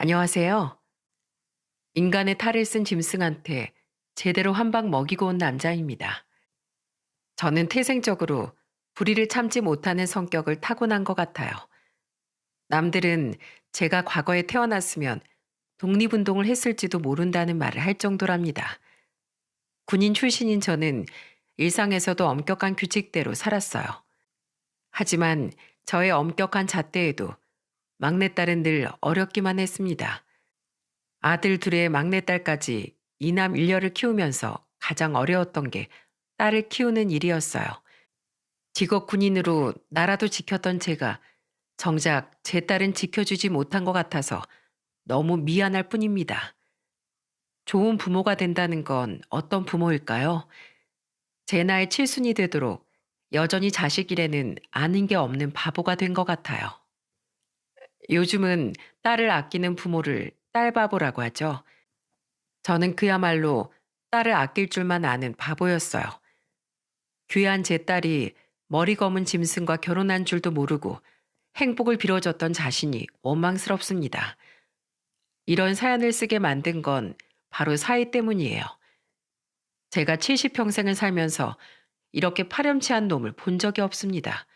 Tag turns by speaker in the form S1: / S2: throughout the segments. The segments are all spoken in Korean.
S1: 안녕하세요. 인간의 탈을 쓴 짐승한테 제대로 한 방 먹이고 온 남자입니다. 저는 태생적으로 불의를 참지 못하는 성격을 타고난 것 같아요. 남들은 제가 과거에 태어났으면 독립운동을 했을지도 모른다는 말을 할 정도랍니다. 군인 출신인 저는 일상에서도 엄격한 규칙대로 살았어요. 하지만 저의 엄격한 잣대에도 막내딸은 늘 어렵기만 했습니다. 아들 둘의 막내딸까지 이남 일녀를 키우면서 가장 어려웠던 게 딸을 키우는 일이었어요. 직업 군인으로 나라도 지켰던 제가 정작 제 딸은 지켜주지 못한 것 같아서 너무 미안할 뿐입니다. 좋은 부모가 된다는 건 어떤 부모일까요? 제 나이 칠순이 되도록 여전히 자식 일에는 아는 게 없는 바보가 된 것 같아요. 요즘은 딸을 아끼는 부모를 딸바보라고 하죠. 저는 그야말로 딸을 아낄 줄만 아는 바보였어요. 귀한 제 딸이 머리 검은 짐승과 결혼한 줄도 모르고 행복을 빌어줬던 자신이 원망스럽습니다. 이런 사연을 쓰게 만든 건 바로 사이 때문이에요. 제가 70평생을 살면서 이렇게 파렴치한 놈을 본 적이 없습니다.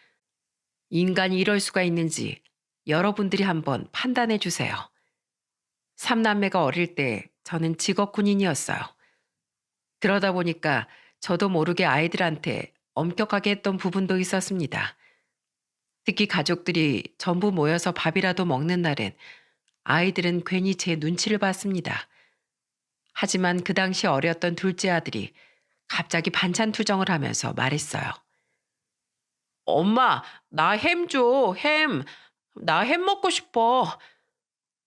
S1: 인간이 이럴 수가 있는지 여러분들이 한번 판단해 주세요. 삼남매가 어릴 때 저는 직업 군인이었어요. 그러다 보니까 저도 모르게 아이들한테 엄격하게 했던 부분도 있었습니다. 특히 가족들이 전부 모여서 밥이라도 먹는 날엔 아이들은 괜히 제 눈치를 봤습니다. 하지만 그 당시 어렸던 둘째 아들이 갑자기 반찬 투정을 하면서 말했어요. 엄마, 나 햄 줘, 햄. 나 햄 먹고 싶어.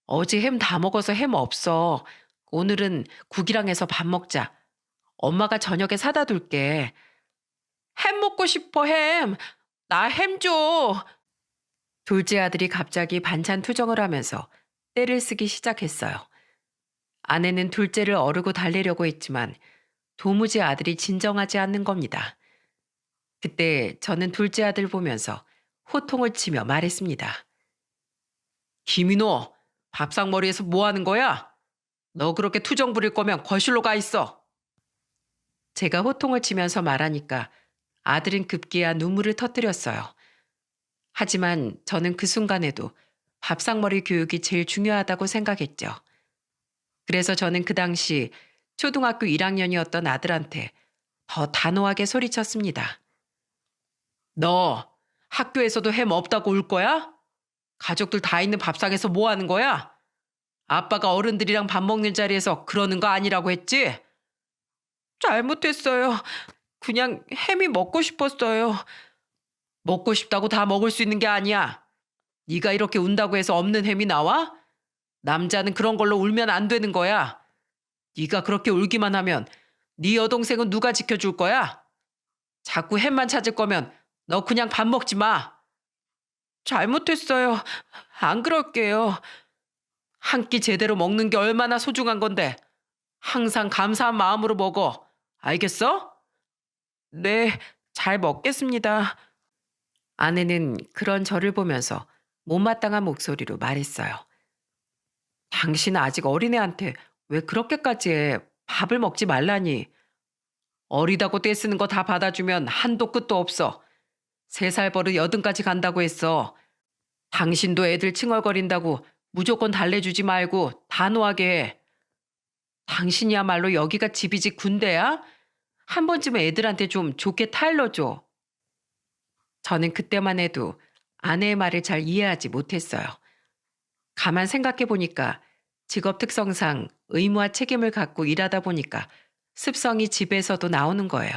S1: 어제 햄 다 먹어서 햄 없어. 오늘은 국이랑 해서 밥 먹자. 엄마가 저녁에 사다 둘게. 햄 먹고 싶어, 햄. 나 햄 줘. 둘째 아들이 갑자기 반찬 투정을 하면서 떼를 쓰기 시작했어요. 아내는 둘째를 어르고 달래려고 했지만 도무지 아들이 진정하지 않는 겁니다. 그때 저는 둘째 아들 보면서 호통을 치며 말했습니다. 김인호, 밥상머리에서 뭐 하는 거야? 너 그렇게 투정 부릴 거면 거실로 가 있어. 제가 호통을 치면서 말하니까 아들은 급기야 눈물을 터뜨렸어요. 하지만 저는 그 순간에도 밥상머리 교육이 제일 중요하다고 생각했죠. 그래서 저는 그 당시 초등학교 1학년이었던 아들한테 더 단호하게 소리쳤습니다. 너 학교에서도 햄 없다고 울 거야? 가족들 다 있는 밥상에서 뭐 하는 거야? 아빠가 어른들이랑 밥 먹는 자리에서 그러는 거 아니라고 했지? 잘못했어요. 그냥 햄이 먹고 싶었어요. 먹고 싶다고 다 먹을 수 있는 게 아니야. 네가 이렇게 운다고 해서 없는 햄이 나와? 남자는 그런 걸로 울면 안 되는 거야. 네가 그렇게 울기만 하면 네 여동생은 누가 지켜줄 거야? 자꾸 햄만 찾을 거면 너 그냥 밥 먹지 마. 잘못했어요. 안 그럴게요. 한 끼 제대로 먹는 게 얼마나 소중한 건데 항상 감사한 마음으로 먹어. 알겠어? 네, 잘 먹겠습니다. 아내는 그런 저를 보면서 못마땅한 목소리로 말했어요. 당신 아직 어린애한테 왜 그렇게까지 해? 밥을 먹지 말라니. 어리다고 떼쓰는 거 다 받아주면 한도 끝도 없어. 3살 버릇 80까지 간다고 했어. 당신도 애들 칭얼거린다고 무조건 달래주지 말고 단호하게 해. 당신이야말로 여기가 집이지 군대야? 한 번쯤은 애들한테 좀 좋게 타일러줘. 저는 그때만 해도 아내의 말을 잘 이해하지 못했어요. 가만 생각해 보니까 직업 특성상 의무와 책임을 갖고 일하다 보니까 습성이 집에서도 나오는 거예요.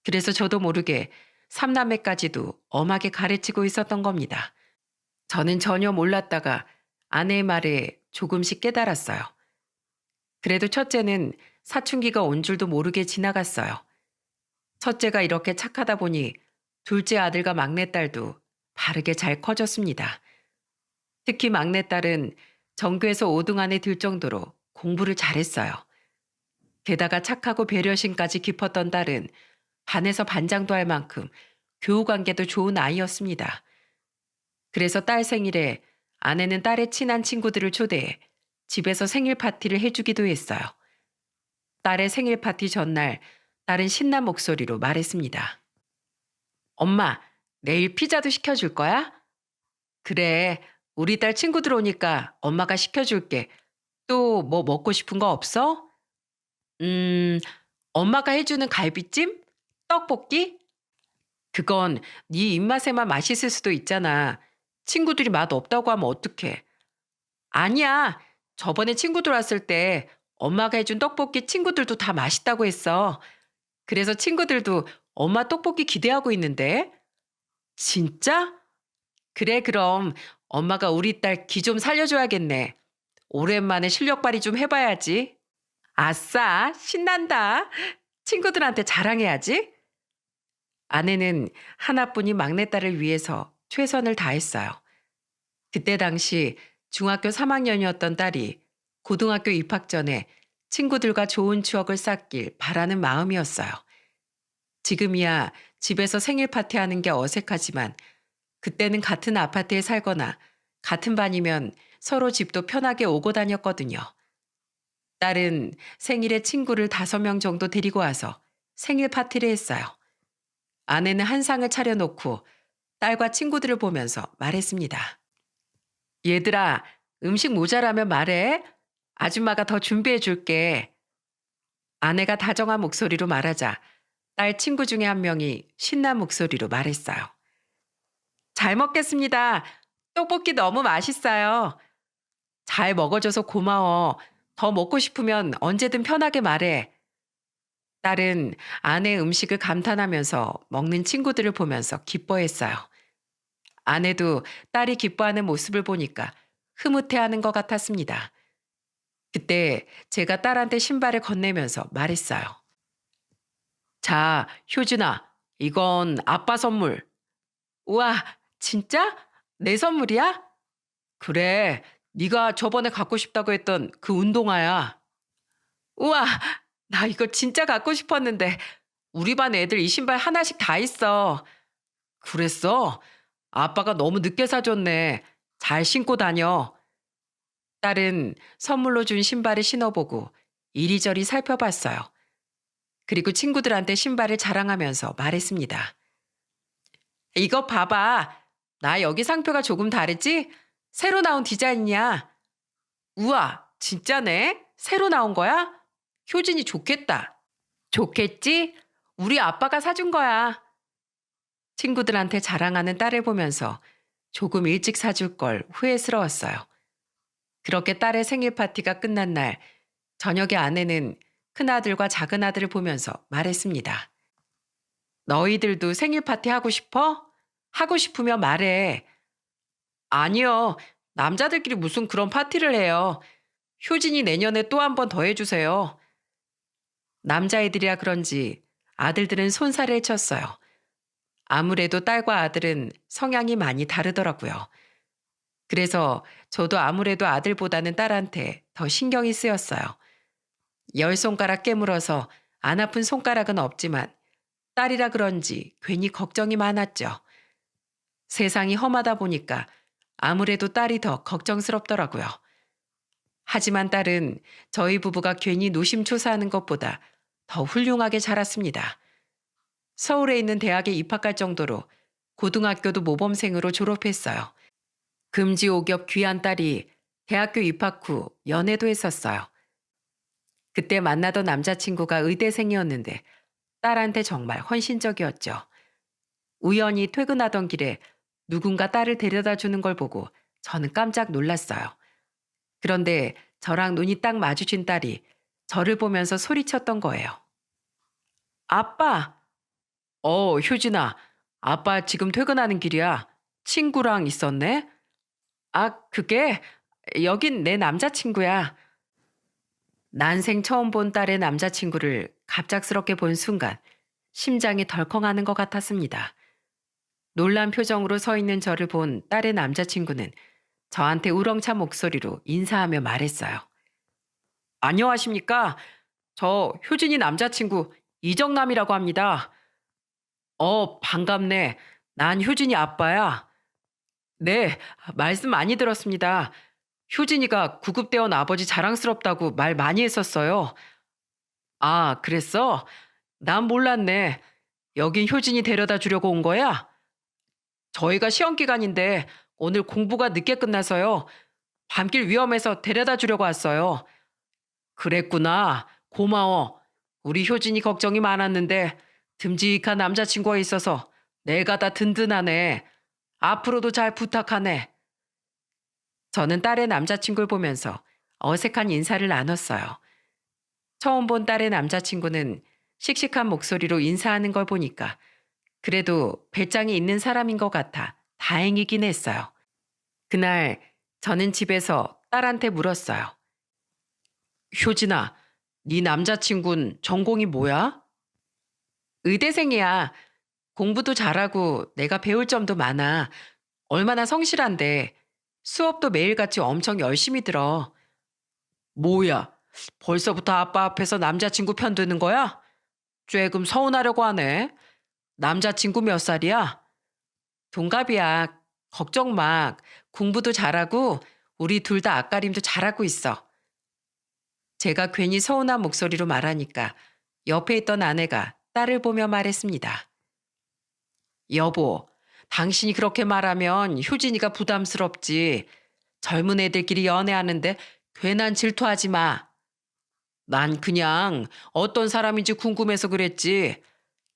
S1: 그래서 저도 모르게 삼남매까지도 엄하게 가르치고 있었던 겁니다. 저는 전혀 몰랐다가 아내의 말에 조금씩 깨달았어요. 그래도 첫째는 사춘기가 온 줄도 모르게 지나갔어요. 첫째가 이렇게 착하다 보니 둘째 아들과 막내딸도 바르게 잘 커졌습니다. 특히 막내딸은 전교에서 5등 안에 들 정도로 공부를 잘했어요. 게다가 착하고 배려심까지 깊었던 딸은 반에서 반장도 할 만큼 교우 관계도 좋은 아이였습니다. 그래서 딸 생일에 아내는 딸의 친한 친구들을 초대해 집에서 생일 파티를 해주기도 했어요. 딸의 생일 파티 전날 딸은 신난 목소리로 말했습니다. 엄마, 내일 피자도 시켜줄 거야? 그래, 우리 딸 친구들 오니까 엄마가 시켜줄게. 또 뭐 먹고 싶은 거 없어? 음, 엄마가 해주는 갈비찜? 떡볶이? 그건 네 입맛에만 맛있을 수도 있잖아. 친구들이 맛 없다고 하면 어떡해? 아니야. 저번에 친구들 왔을 때 엄마가 해준 떡볶이 친구들도 다 맛있다고 했어. 그래서 친구들도 엄마 떡볶이 기대하고 있는데. 진짜? 그래, 그럼 엄마가 우리 딸 기 좀 살려줘야겠네. 오랜만에 실력 발휘 좀 해봐야지. 아싸, 신난다. 친구들한테 자랑해야지. 아내는 하나뿐인 막내딸을 위해서 최선을 다했어요. 그때 당시 중학교 3학년이었던 딸이 고등학교 입학 전에 친구들과 좋은 추억을 쌓길 바라는 마음이었어요. 지금이야 집에서 생일 파티하는 게 어색하지만 그때는 같은 아파트에 살거나 같은 반이면 서로 집도 편하게 오고 다녔거든요. 딸은 생일에 친구를 5명 정도 데리고 와서 생일 파티를 했어요. 아내는 한 상을 차려놓고 딸과 친구들을 보면서 말했습니다. 얘들아, 음식 모자라면 말해. 아줌마가 더 준비해 줄게. 아내가 다정한 목소리로 말하자 딸 친구 중에 한 명이 신난 목소리로 말했어요. 잘 먹겠습니다. 떡볶이 너무 맛있어요. 잘 먹어줘서 고마워. 더 먹고 싶으면 언제든 편하게 말해. 딸은 아내의 음식을 감탄하면서 먹는 친구들을 보면서 기뻐했어요. 아내도 딸이 기뻐하는 모습을 보니까 흐뭇해하는 것 같았습니다. 그때 제가 딸한테 신발을 건네면서 말했어요. 자, 효진아, 이건 아빠 선물. 우와, 진짜? 내 선물이야? 그래, 네가 저번에 갖고 싶다고 했던 그 운동화야. 우와, 나 이거 진짜 갖고 싶었는데 우리 반 애들 이 신발 하나씩 다 있어. 그랬어? 아빠가 너무 늦게 사줬네. 잘 신고 다녀. 딸은 선물로 준 신발을 신어보고 이리저리 살펴봤어요. 그리고 친구들한테 신발을 자랑하면서 말했습니다. 이거 봐봐. 나 여기 상표가 조금 다르지? 새로 나온 디자인이야. 우와, 진짜네? 새로 나온 거야? 효진이 좋겠다. 좋겠지? 우리 아빠가 사준 거야. 친구들한테 자랑하는 딸을 보면서 조금 일찍 사줄 걸 후회스러웠어요. 그렇게 딸의 생일 파티가 끝난 날, 저녁에 아내는 큰아들과 작은아들을 보면서 말했습니다. 너희들도 생일 파티 하고 싶어? 하고 싶으면 말해. 아니요. 남자들끼리 무슨 그런 파티를 해요. 효진이 내년에 또 한 번 더 해주세요. 남자애들이라 그런지 아들들은 손살을 쳤어요. 아무래도 딸과 아들은 성향이 많이 다르더라고요. 그래서 저도 아무래도 아들보다는 딸한테 더 신경이 쓰였어요. 10손가락 깨물어서 안 아픈 손가락은 없지만 딸이라 그런지 괜히 걱정이 많았죠. 세상이 험하다 보니까 아무래도 딸이 더 걱정스럽더라고요. 하지만 딸은 저희 부부가 괜히 노심초사하는 것보다 더 훌륭하게 자랐습니다. 서울에 있는 대학에 입학할 정도로 고등학교도 모범생으로 졸업했어요. 금지옥엽 귀한 딸이 대학교 입학 후 연애도 했었어요. 그때 만나던 남자친구가 의대생이었는데 딸한테 정말 헌신적이었죠. 우연히 퇴근하던 길에 누군가 딸을 데려다 주는 걸 보고 저는 깜짝 놀랐어요. 그런데 저랑 눈이 딱 마주친 딸이 저를 보면서 소리쳤던 거예요. 아빠! 효진아. 아빠 지금 퇴근하는 길이야. 친구랑 있었네? 아, 그게 여긴 내 남자친구야. 난생 처음 본 딸의 남자친구를 갑작스럽게 본 순간 심장이 덜컹하는 것 같았습니다. 놀란 표정으로 서 있는 저를 본 딸의 남자친구는 저한테 우렁찬 목소리로 인사하며 말했어요. 안녕하십니까? 저 효진이 남자친구 이정남이라고 합니다. 반갑네. 난 효진이 아빠야. 네, 말씀 많이 들었습니다. 효진이가 구급대원 아버지 자랑스럽다고 말 많이 했었어요. 아, 그랬어? 난 몰랐네. 여긴 효진이 데려다 주려고 온 거야? 저희가 시험 기간인데 오늘 공부가 늦게 끝나서요. 밤길 위험해서 데려다 주려고 왔어요. 그랬구나. 고마워. 우리 효진이 걱정이 많았는데 듬직한 남자친구가 있어서 내가 다 든든하네. 앞으로도 잘 부탁하네. 저는 딸의 남자친구를 보면서 어색한 인사를 나눴어요. 처음 본 딸의 남자친구는 씩씩한 목소리로 인사하는 걸 보니까 그래도 배짱이 있는 사람인 것 같아 다행이긴 했어요. 그날 저는 집에서 딸한테 물었어요. 효진아, 네 남자친구는 전공이 뭐야? 의대생이야. 공부도 잘하고 내가 배울 점도 많아. 얼마나 성실한데. 수업도 매일같이 엄청 열심히 들어. 뭐야? 벌써부터 아빠 앞에서 남자친구 편드는 거야? 쬐금 서운하려고 하네. 남자친구 몇 살이야? 동갑이야. 걱정 마. 공부도 잘하고 우리 둘 다 앞가림도 잘하고 있어. 제가 괜히 서운한 목소리로 말하니까 옆에 있던 아내가 딸을 보며 말했습니다. 여보, 당신이 그렇게 말하면 효진이가 부담스럽지. 젊은 애들끼리 연애하는데 괜한 질투하지 마. 난 그냥 어떤 사람인지 궁금해서 그랬지.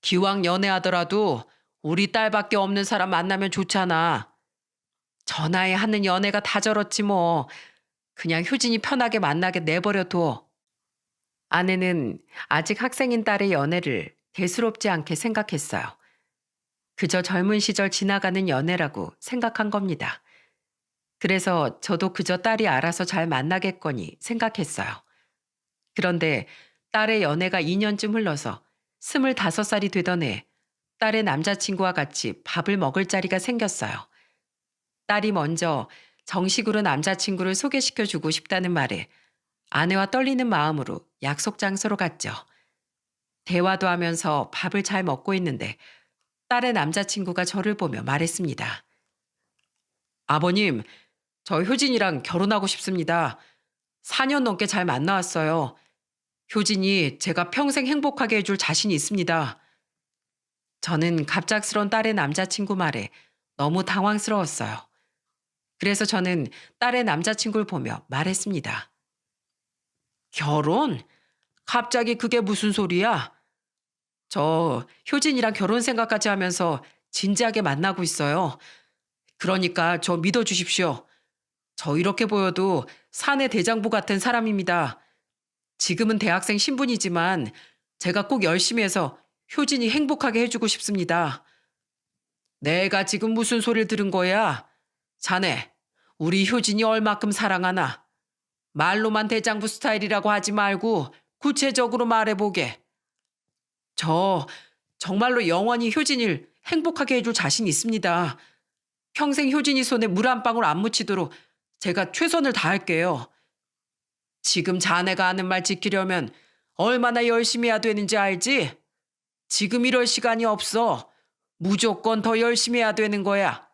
S1: 기왕 연애하더라도 우리 딸밖에 없는 사람 만나면 좋잖아. 전화에 하는 연애가 다 저렇지 뭐. 그냥 효진이 편하게 만나게 내버려둬. 아내는 아직 학생인 딸의 연애를 대수롭지 않게 생각했어요. 그저 젊은 시절 지나가는 연애라고 생각한 겁니다. 그래서 저도 그저 딸이 알아서 잘 만나겠거니 생각했어요. 그런데 딸의 연애가 2년쯤 흘러서 25살이 되던 해 딸의 남자친구와 같이 밥을 먹을 자리가 생겼어요. 딸이 먼저 정식으로 남자친구를 소개시켜주고 싶다는 말에 아내와 떨리는 마음으로 약속 장소로 갔죠. 대화도 하면서 밥을 잘 먹고 있는데 딸의 남자친구가 저를 보며 말했습니다. 아버님, 저 효진이랑 결혼하고 싶습니다. 4년 넘게 잘 만나왔어요. 효진이 제가 평생 행복하게 해줄 자신이 있습니다. 저는 갑작스런 딸의 남자친구 말에 너무 당황스러웠어요. 그래서 저는 딸의 남자친구를 보며 말했습니다. 결혼? 갑자기 그게 무슨 소리야? 저 효진이랑 결혼 생각까지 하면서 진지하게 만나고 있어요. 그러니까 저 믿어주십시오. 저 이렇게 보여도 사내 대장부 같은 사람입니다. 지금은 대학생 신분이지만 제가 꼭 열심히 해서 효진이 행복하게 해주고 싶습니다. 내가 지금 무슨 소리를 들은 거야? 자네, 우리 효진이 얼마큼 사랑하나? 말로만 대장부 스타일이라고 하지 말고 구체적으로 말해보게. 저 정말로 영원히 효진이를 행복하게 해줄 자신 있습니다. 평생 효진이 손에 물 한 방울 안 묻히도록 제가 최선을 다할게요. 지금 자네가 하는 말 지키려면 얼마나 열심히 해야 되는지 알지? 지금 이럴 시간이 없어. 무조건 더 열심히 해야 되는 거야.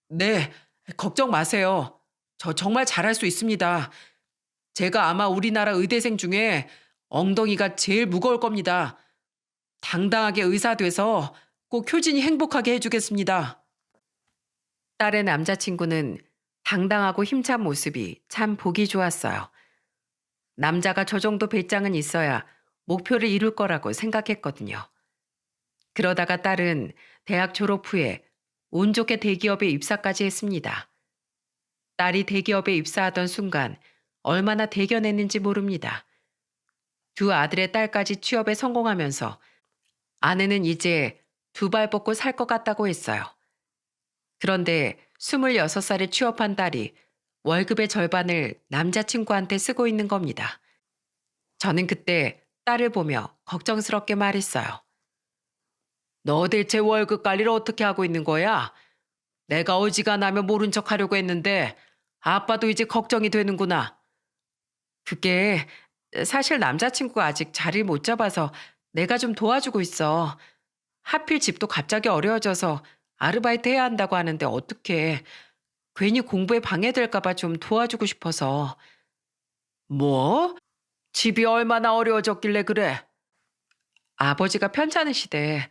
S1: 네, 걱정 마세요. 저 정말 잘할 수 있습니다. 제가 아마 우리나라 의대생 중에 엉덩이가 제일 무거울 겁니다. 당당하게 의사 돼서 꼭 효진이 행복하게 해주겠습니다. 딸의 남자친구는 당당하고 힘찬 모습이 참 보기 좋았어요. 남자가 저 정도 배짱은 있어야 목표를 이룰 거라고 생각했거든요. 그러다가 딸은 대학 졸업 후에 운 좋게 대기업에 입사까지 했습니다. 딸이 대기업에 입사하던 순간 얼마나 대견했는지 모릅니다. 두 아들의 딸까지 취업에 성공하면서 아내는 이제 두 발 뻗고 살 것 같다고 했어요. 그런데 26살에 취업한 딸이 월급의 절반을 남자친구한테 쓰고 있는 겁니다. 저는 그때 딸을 보며 걱정스럽게 말했어요. 너 대체 월급 관리를 어떻게 하고 있는 거야? 내가 어지간하면 모른 척 하려고 했는데 아빠도 이제 걱정이 되는구나. 그게 사실 남자친구가 아직 자리를 못 잡아서 내가 좀 도와주고 있어. 하필 집도 갑자기 어려워져서 아르바이트 해야 한다고 하는데 어떡해. 괜히 공부에 방해될까 봐 좀 도와주고 싶어서. 뭐? 집이 얼마나 어려워졌길래 그래? 아버지가 편찮으시대.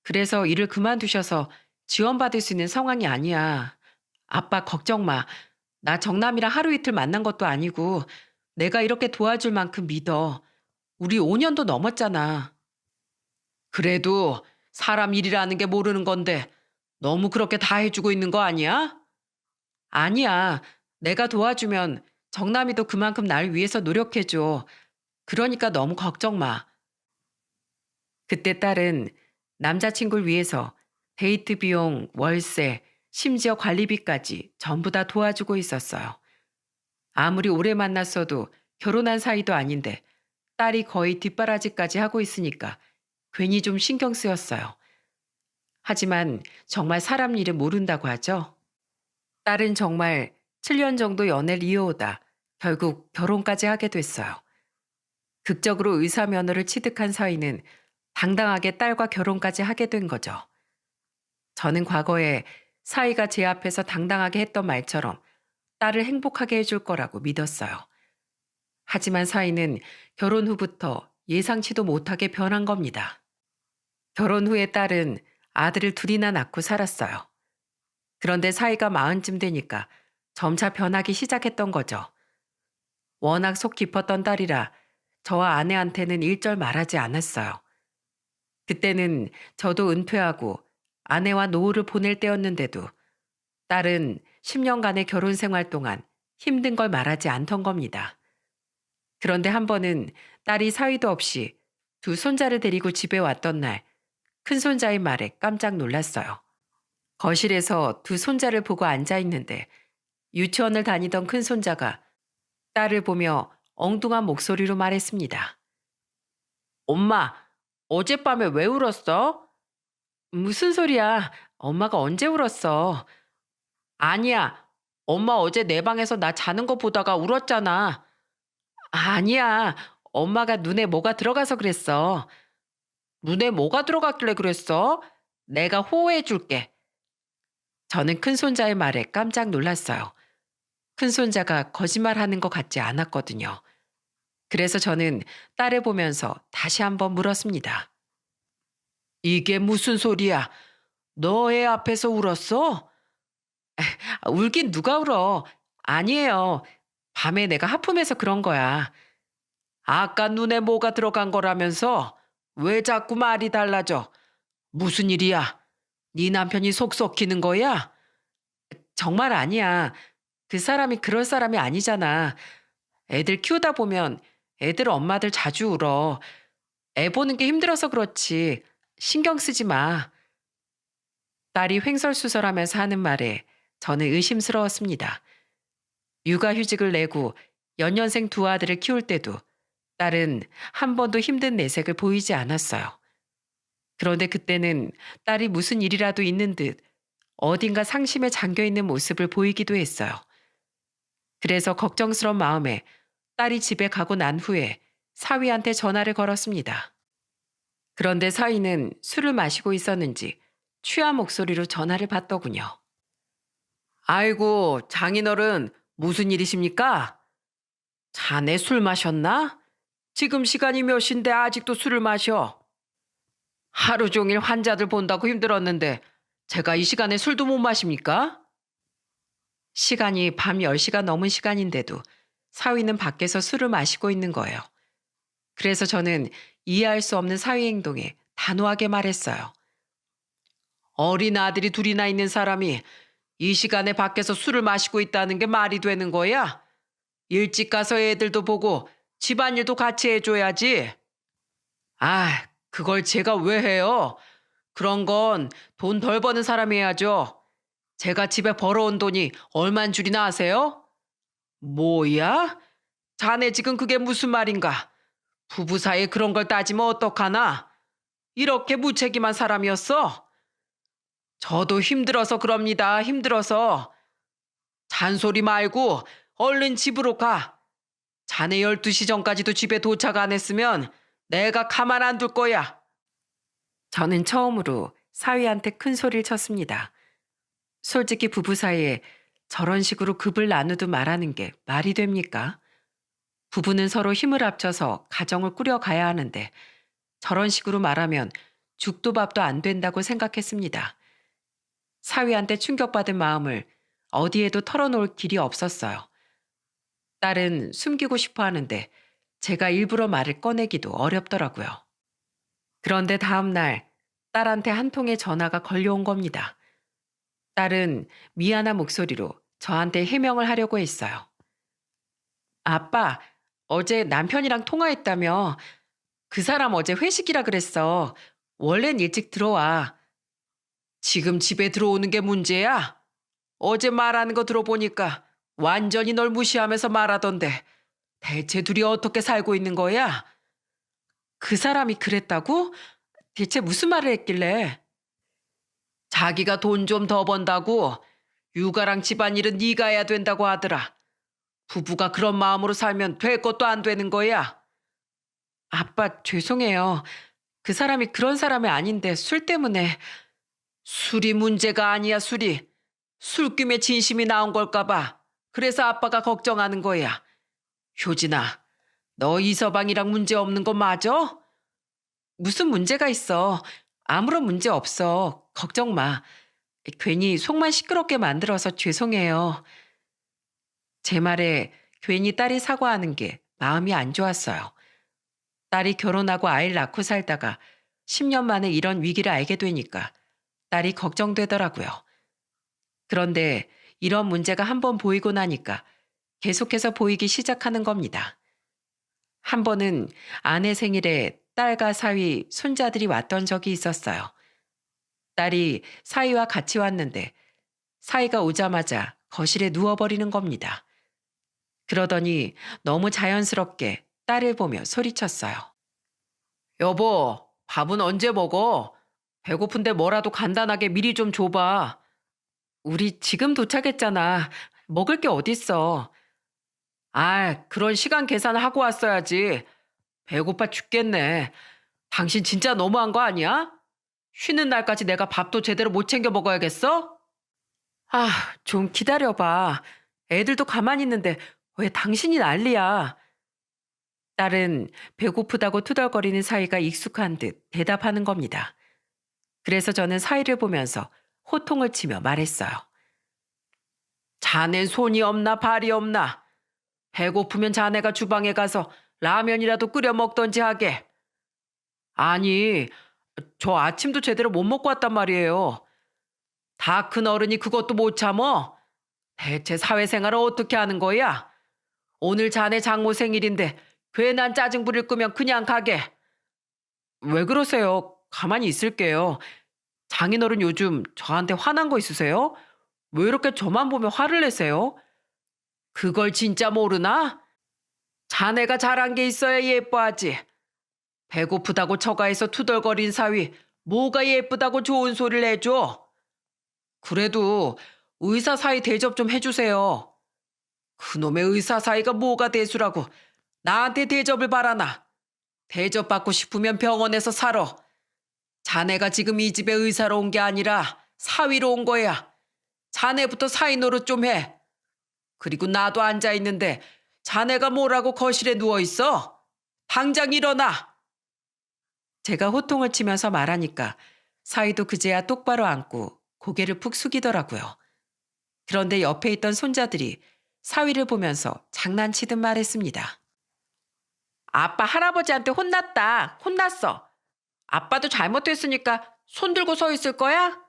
S1: 그래서 일을 그만두셔서 지원받을 수 있는 상황이 아니야. 아빠 걱정 마. 나 정남이랑 하루 이틀 만난 것도 아니고 내가 이렇게 도와줄 만큼 믿어. 우리 5년도 넘었잖아. 그래도 사람 일이라는 게 모르는 건데 너무 그렇게 다 해주고 있는 거 아니야? 아니야. 내가 도와주면 정남이도 그만큼 날 위해서 노력해줘. 그러니까 너무 걱정 마. 그때 딸은 남자친구를 위해서 데이트 비용, 월세, 심지어 관리비까지 전부 다 도와주고 있었어요. 아무리 오래 만났어도 결혼한 사이도 아닌데 딸이 거의 뒷바라지까지 하고 있으니까 괜히 좀 신경 쓰였어요. 하지만 정말 사람 일은 모른다고 하죠. 딸은 정말 7년 정도 연애를 이어오다 결국 결혼까지 하게 됐어요. 극적으로 의사 면허를 취득한 사위는 당당하게 딸과 결혼까지 하게 된 거죠. 저는 과거에 사위가 제 앞에서 당당하게 했던 말처럼 딸을 행복하게 해줄 거라고 믿었어요. 하지만 사위는 결혼 후부터 예상치도 못하게 변한 겁니다. 결혼 후에 딸은 아들을 둘이나 낳고 살았어요. 그런데 사위가 마흔쯤 되니까 점차 변하기 시작했던 거죠. 워낙 속 깊었던 딸이라 저와 아내한테는 일절 말하지 않았어요. 그때는 저도 은퇴하고 아내와 노후를 보낼 때였는데도 딸은 10년간의 결혼 생활 동안 힘든 걸 말하지 않던 겁니다. 그런데 한 번은 딸이 사위도 없이 두 손자를 데리고 집에 왔던 날 큰 손자의 말에 깜짝 놀랐어요. 거실에서 두 손자를 보고 앉아 있는데 유치원을 다니던 큰 손자가 딸을 보며 엉뚱한 목소리로 말했습니다. 엄마, 어젯밤에 왜 울었어? 무슨 소리야? 엄마가 언제 울었어? 아니야. 엄마 어제 내 방에서 나 자는 거 보다가 울었잖아. 아니야. 엄마가 눈에 뭐가 들어가서 그랬어. 눈에 뭐가 들어갔길래 그랬어? 내가 호호해 줄게. 저는 큰손자의 말에 깜짝 놀랐어요. 큰손자가 거짓말하는 것 같지 않았거든요. 그래서 저는 딸을 보면서 다시 한번 물었습니다. 이게 무슨 소리야? 너 애 앞에서 울었어? 울긴 누가 울어? 아니에요. 밤에 내가 하품해서 그런 거야. 아까 눈에 뭐가 들어간 거라면서 왜 자꾸 말이 달라져? 무슨 일이야? 네 남편이 속 썩히는 거야? 정말 아니야. 그 사람이 그럴 사람이 아니잖아. 애들 키우다 보면 애들 엄마들 자주 울어. 애 보는 게 힘들어서 그렇지. 신경 쓰지 마. 딸이 횡설수설하면서 하는 말에 저는 의심스러웠습니다. 육아휴직을 내고 연년생 두 아들을 키울 때도 딸은 한 번도 힘든 내색을 보이지 않았어요. 그런데 그때는 딸이 무슨 일이라도 있는 듯 어딘가 상심에 잠겨 있는 모습을 보이기도 했어요. 그래서 걱정스러운 마음에 딸이 집에 가고 난 후에 사위한테 전화를 걸었습니다. 그런데 사위는 술을 마시고 있었는지 취한 목소리로 전화를 받더군요. 아이고, 장인어른, 무슨 일이십니까? 자네 술 마셨나? 지금 시간이 몇 시인데 아직도 술을 마셔. 하루 종일 환자들 본다고 힘들었는데 제가 이 시간에 술도 못 마십니까? 시간이 밤 10시가 넘은 시간인데도 사위는 밖에서 술을 마시고 있는 거예요. 그래서 저는 이해할 수 없는 사위 행동에 단호하게 말했어요. 어린 아들이 둘이나 있는 사람이 이 시간에 밖에서 술을 마시고 있다는 게 말이 되는 거야? 일찍 가서 애들도 보고 집안일도 같이 해줘야지. 아, 그걸 제가 왜 해요? 그런 건 돈 덜 버는 사람이 해야죠. 제가 집에 벌어온 돈이 얼만 줄이나 아세요? 뭐야? 자네 지금 그게 무슨 말인가? 부부 사이에 그런 걸 따지면 어떡하나? 이렇게 무책임한 사람이었어? 저도 힘들어서 그럽니다. 힘들어서. 잔소리 말고 얼른 집으로 가. 자네 12시 전까지도 집에 도착 안 했으면 내가 가만 안 둘 거야. 저는 처음으로 사위한테 큰 소리를 쳤습니다. 솔직히 부부 사이에 저런 식으로 급을 나누도 말하는 게 말이 됩니까? 부부는 서로 힘을 합쳐서 가정을 꾸려가야 하는데 저런 식으로 말하면 죽도 밥도 안 된다고 생각했습니다. 사위한테 충격받은 마음을 어디에도 털어놓을 길이 없었어요. 딸은 숨기고 싶어 하는데 제가 일부러 말을 꺼내기도 어렵더라고요. 그런데 다음 날 딸한테 한 통의 전화가 걸려온 겁니다. 딸은 미안한 목소리로 저한테 해명을 하려고 했어요. 아빠, 어제 남편이랑 통화했다며. 그 사람 어제 회식이라 그랬어. 원래는 일찍 들어와. 지금 집에 들어오는 게 문제야? 어제 말하는 거 들어보니까 완전히 널 무시하면서 말하던데 대체 둘이 어떻게 살고 있는 거야? 그 사람이 그랬다고? 대체 무슨 말을 했길래? 자기가 돈 좀 더 번다고 육아랑 집안일은 네가 해야 된다고 하더라. 부부가 그런 마음으로 살면 될 것도 안 되는 거야. 아빠, 죄송해요. 그 사람이 그런 사람이 아닌데 술 때문에. 술이 문제가 아니야, 술이. 술김에 진심이 나온 걸까 봐. 그래서 아빠가 걱정하는 거야. 효진아, 너 이서방이랑 문제 없는 거 맞아? 무슨 문제가 있어. 아무런 문제 없어. 걱정 마. 괜히 속만 시끄럽게 만들어서 죄송해요. 제 말에 괜히 딸이 사과하는 게 마음이 안 좋았어요. 딸이 결혼하고 아이를 낳고 살다가 10년 만에 이런 위기를 알게 되니까 딸이 걱정되더라고요. 그런데 이런 문제가 한번 보이고 나니까 계속해서 보이기 시작하는 겁니다. 한 번은 아내 생일에 딸과 사위, 손자들이 왔던 적이 있었어요. 딸이 사위와 같이 왔는데 사위가 오자마자 거실에 누워버리는 겁니다. 그러더니 너무 자연스럽게 딸을 보며 소리쳤어요. 여보, 밥은 언제 먹어? 배고픈데 뭐라도 간단하게 미리 좀 줘봐. 우리 지금 도착했잖아. 먹을 게 어딨어. 아, 그런 시간 계산하고 왔어야지. 배고파 죽겠네. 당신 진짜 너무한 거 아니야? 쉬는 날까지 내가 밥도 제대로 못 챙겨 먹어야겠어? 아, 좀 기다려봐. 애들도 가만히 있는데 왜 당신이 난리야? 딸은 배고프다고 투덜거리는 사위가 익숙한 듯 대답하는 겁니다. 그래서 저는 사위를 보면서 호통을 치며 말했어요. 자넨 손이 없나 발이 없나? 배고프면 자네가 주방에 가서 라면이라도 끓여 먹던지 하게. 아니, 저 아침도 제대로 못 먹고 왔단 말이에요. 다 큰 어른이 그것도 못 참어? 대체 사회생활을 어떻게 하는 거야? 오늘 자네 장모 생일인데 괜한 짜증 부릴 거면 그냥 가게. 왜 그러세요? 가만히 있을게요. 장인어른 요즘 저한테 화난 거 있으세요? 왜 이렇게 저만 보면 화를 내세요? 그걸 진짜 모르나? 자네가 잘한 게 있어야 예뻐하지. 배고프다고 처가에서 투덜거린 사위 뭐가 예쁘다고 좋은 소리를 해줘. 그래도 의사 사이 대접 좀 해주세요. 그놈의 의사 사이가 뭐가 대수라고 나한테 대접을 바라나. 대접받고 싶으면 병원에서 살아. 자네가 지금 이 집에 의사로 온 게 아니라 사위로 온 거야. 자네부터 사위 노릇 좀 해. 그리고 나도 앉아있는데 자네가 뭐라고 거실에 누워있어? 당장 일어나. 제가 호통을 치면서 말하니까 사위도 그제야 똑바로 앉고 고개를 푹 숙이더라고요. 그런데 옆에 있던 손자들이 사위를 보면서 장난치듯 말했습니다. 아빠 할아버지한테 혼났다. 혼났어. 아빠도 잘못했으니까 손 들고 서 있을 거야?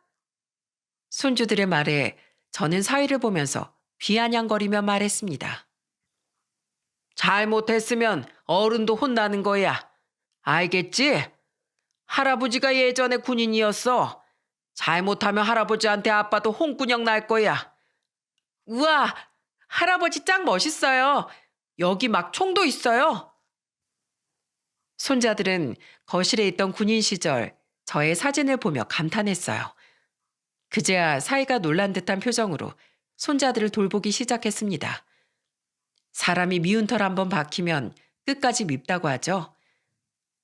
S1: 손주들의 말에 저는 사위를 보면서 비아냥거리며 말했습니다. 잘못했으면 어른도 혼나는 거야. 알겠지? 할아버지가 예전에 군인이었어. 잘못하면 할아버지한테 아빠도 홍군형 날 거야. 우와, 할아버지 짱 멋있어요. 여기 막 총도 있어요. 손자들은 거실에 있던 군인 시절 저의 사진을 보며 감탄했어요. 그제야 사이가 놀란 듯한 표정으로 손자들을 돌보기 시작했습니다. 사람이 미운 털 한번 박히면 끝까지 밉다고 하죠.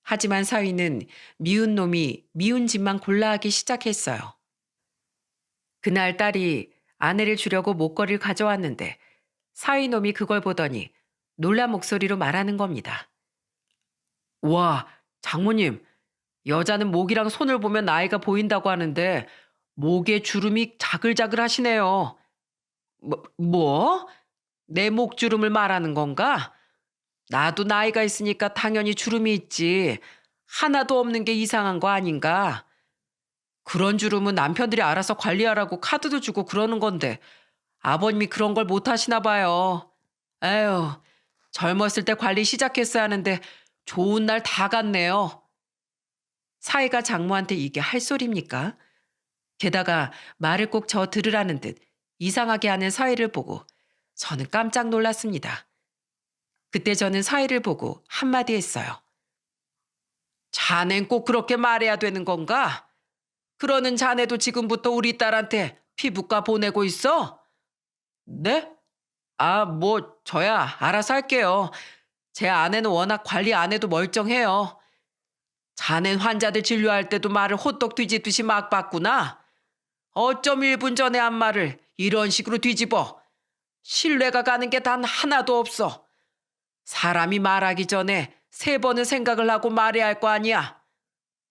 S1: 하지만 사위는 미운 놈이 미운 짓만 골라 하기 시작했어요. 그날 딸이 아내를 주려고 목걸이를 가져왔는데 사위 놈이 그걸 보더니 놀란 목소리로 말하는 겁니다. 와, 장모님, 여자는 목이랑 손을 보면 나이가 보인다고 하는데 목에 주름이 자글자글 하시네요. 뭐? 내 목주름을 말하는 건가? 나도 나이가 있으니까 당연히 주름이 있지. 하나도 없는 게 이상한 거 아닌가? 그런 주름은 남편들이 알아서 관리하라고 카드도 주고 그러는 건데 아버님이 그런 걸 못 하시나 봐요. 에휴, 젊었을 때 관리 시작했어야 하는데 좋은 날 다 갔네요. 사위가 장모한테 이게 할 소리입니까? 게다가 말을 꼭 저 들으라는 듯 이상하게 하는 사위를 보고 저는 깜짝 놀랐습니다. 그때 저는 사위를 보고 한마디 했어요. 자넨 꼭 그렇게 말해야 되는 건가? 그러는 자네도 지금부터 우리 딸한테 피부과 보내고 있어? 네? 아, 저야 알아서 할게요. 제 아내는 워낙 관리 안 해도 멀쩡해요. 자넨 환자들 진료할 때도 말을 호떡 뒤집듯이 막 봤구나. 어쩜 1분 전에 한 말을 이런 식으로 뒤집어. 신뢰가 가는 게 단 하나도 없어. 사람이 말하기 전에 3번은 생각을 하고 말해야 할 거 아니야.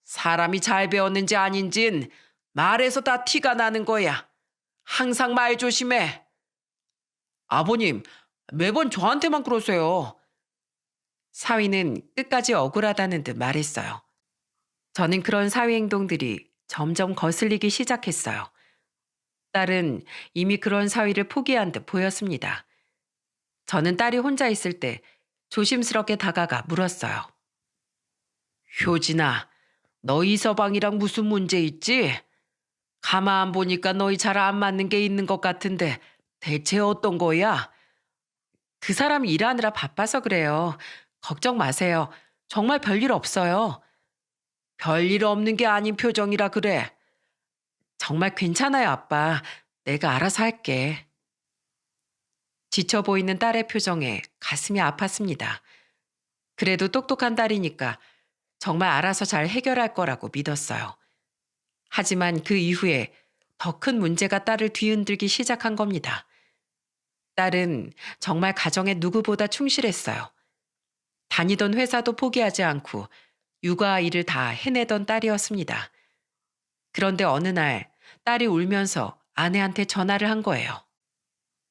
S1: 사람이 잘 배웠는지 아닌진 말에서 다 티가 나는 거야. 항상 말 조심해. 아버님, 매번 저한테만 그러세요. 사위는 끝까지 억울하다는 듯 말했어요. 저는 그런 사위 행동들이 점점 거슬리기 시작했어요. 딸은 이미 그런 사위를 포기한 듯 보였습니다. 저는 딸이 혼자 있을 때 조심스럽게 다가가 물었어요. 효진아, 너희 서방이랑 무슨 문제 있지? 가만 보니까 너희 잘 안 맞는 게 있는 것 같은데 대체 어떤 거야? 그 사람이 일하느라 바빠서 그래요. 걱정 마세요. 정말 별일 없어요. 별일 없는 게 아닌 표정이라 그래. 정말 괜찮아요, 아빠. 내가 알아서 할게. 지쳐 보이는 딸의 표정에 가슴이 아팠습니다. 그래도 똑똑한 딸이니까 정말 알아서 잘 해결할 거라고 믿었어요. 하지만 그 이후에 더 큰 문제가 딸을 뒤흔들기 시작한 겁니다. 딸은 정말 가정에 누구보다 충실했어요. 다니던 회사도 포기하지 않고 육아 일을 다 해내던 딸이었습니다. 그런데 어느 날 딸이 울면서 아내한테 전화를 한 거예요.